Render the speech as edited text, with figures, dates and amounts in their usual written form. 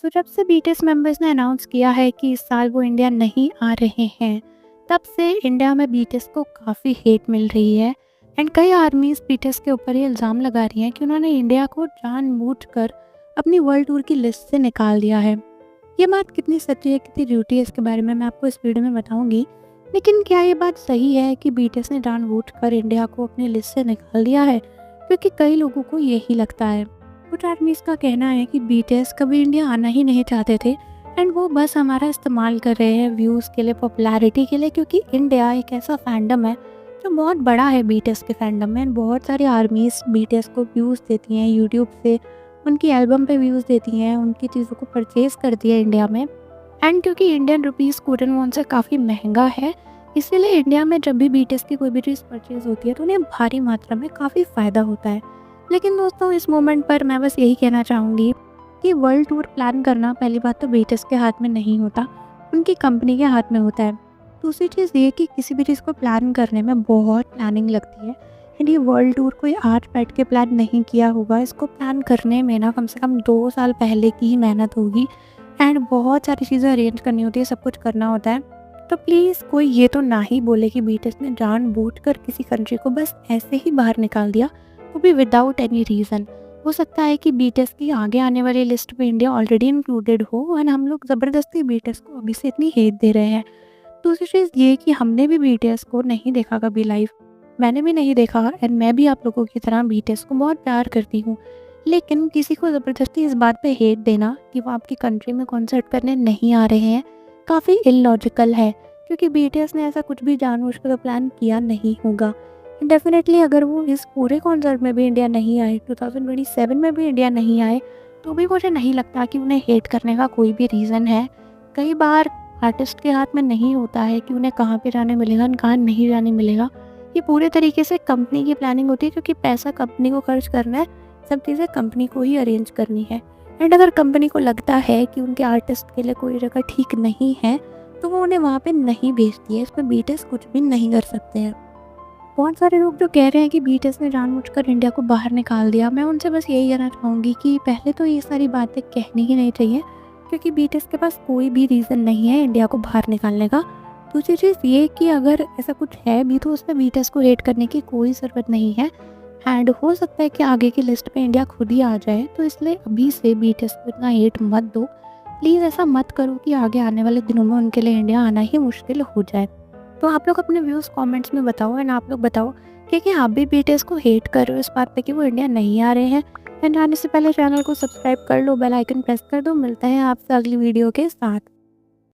तो जब से बीटीएस मेंबर्स ने अनाउंस किया है कि इस साल वो इंडिया नहीं आ रहे हैं, तब से इंडिया में बीटीएस को काफ़ी हेट मिल रही है। एंड कई आर्मीज बीटीएस के ऊपर ये इल्ज़ाम लगा रही हैं कि उन्होंने इंडिया को जानबूझकर अपनी वर्ल्ड टूर की लिस्ट से निकाल दिया है। ये बात कितनी सच्ची है, कितनी झूठी है, इसके बारे में मैं आपको इस वीडियो में बताऊंगी। लेकिन क्या ये बात सही है कि बीटीएस ने जानबूझकर इंडिया को अपनी लिस्ट से निकाल दिया है? क्योंकि कई लोगों को यही लगता है। कुछ आर्मीज का कहना है कि बीटीएस कभी इंडिया आना ही नहीं चाहते थे एंड वो बस हमारा इस्तेमाल कर रहे हैं व्यूज़ के लिए, पॉपुलैरिटी के लिए, क्योंकि इंडिया एक ऐसा फैंडम है जो बहुत बड़ा है बीटीएस के फैंडम में। बहुत सारी आर्मीज बीटीएस को व्यूज़ देती हैं यूट्यूब से, उनकी एल्बम पे व्यूज़ देती हैं, उनकी चीज़ों को परचेज़ करती है इंडिया में। एंड क्योंकि इंडियन रुपीज़ कोरियन वॉन से काफ़ी महंगा है, इसीलिए इंडिया में जब भी बीटीएस की कोई भी चीज़ परचेज़ होती है तो उन्हें भारी मात्रा में काफ़ी फ़ायदा होता है। लेकिन दोस्तों, इस मोमेंट पर मैं बस यही कहना चाहूँगी कि वर्ल्ड टूर प्लान करना पहली बात तो बीटीएस के हाथ में नहीं होता, उनकी कंपनी के हाथ में होता है। दूसरी चीज़ ये कि किसी भी चीज़ को प्लान करने में बहुत प्लानिंग लगती है एंड ये वर्ल्ड टूर कोई आज बैठ के प्लान नहीं किया होगा। इसको प्लान करने में ना कम से कम 2 साल पहले की ही मेहनत होगी एंड बहुत सारी चीज़ें अरेंज करनी होती है, सब कुछ करना होता है। तो प्लीज़ कोई ये तो ना ही बोले कि बीटीएस ने जानबूझकर किसी कंट्री को बस ऐसे ही बाहर निकाल दिया, वो भी विदाउट एनी रीज़न। हो सकता है कि बीटीएस की आगे आने वाली लिस्ट में इंडिया ऑलरेडी इंक्लूडेड हो एंड हम लोग ज़बरदस्ती बीटीएस को अभी से इतनी हेट दे रहे हैं। दूसरी चीज़ ये कि हमने भी बीटीएस को नहीं देखा कभी लाइव, मैंने भी नहीं देखा एंड मैं भी आप लोगों की तरह बीटीएस को बहुत प्यार करती हूँ। लेकिन किसी को ज़बरदस्ती इस बात पे हेट देना कि वो आपकी कंट्री में कॉन्सर्ट करने नहीं आ रहे हैं, काफ़ी इलॉजिकल है, क्योंकि बीटीएस ने ऐसा कुछ भी जानबूझकर तो प्लान किया नहीं होगा। डेफिनेटली अगर वो इस पूरे कॉन्सर्ट में भी इंडिया नहीं आए, 2027 में भी इंडिया नहीं आए, तो भी मुझे नहीं लगता कि उन्हें हेट करने का कोई भी रीज़न है। कई बार आर्टिस्ट के हाथ में नहीं होता है कि उन्हें कहाँ पे जाने मिलेगा, कहाँ नहीं जाने मिलेगा। ये पूरे तरीके से कंपनी की प्लानिंग होती है, क्योंकि पैसा कंपनी को खर्च करना है, सब चीज़ें कंपनी को ही अरेंज करनी है। एंड अगर कंपनी को लगता है कि उनके आर्टिस्ट के लिए कोई जगह ठीक नहीं है, तो वो उन्हें वहाँ पे नहीं भेजती है। इस पर बीटीएस कुछ भी नहीं कर सकते हैं। बहुत सारे लोग जो कह रहे हैं कि बीटीएस ने जानबूझकर इंडिया को बाहर निकाल दिया, मैं उनसे बस यही कहना चाहूँगी कि पहले तो ये सारी बातें कहनी ही नहीं चाहिए, क्योंकि बीटीएस के पास कोई भी रीज़न नहीं है इंडिया को बाहर निकालने का। दूसरी चीज़ ये कि अगर ऐसा कुछ है भी तो उसमें बीटीएस को हेट करने की कोई ज़रूरत नहीं है एंड हो सकता है कि आगे की लिस्ट पे इंडिया खुद ही आ जाए। तो इसलिए अभी से बीटीएस को इतना हेट मत दो, प्लीज़ ऐसा मत करो कि आगे आने वाले दिनों में उनके लिए इंडिया आना ही मुश्किल हो जाए। तो आप लोग अपने व्यूज़ कमेंट्स में बताओ एंड आप लोग बताओ कि आप भी बीटीएस को हेट कर रहे हो इस बात पे कि वो इंडिया नहीं आ रहे हैं। एंड आने से पहले चैनल को सब्सक्राइब कर लो, बेल आइकन प्रेस कर दो। मिलते हैं आपसे अगली वीडियो के साथ।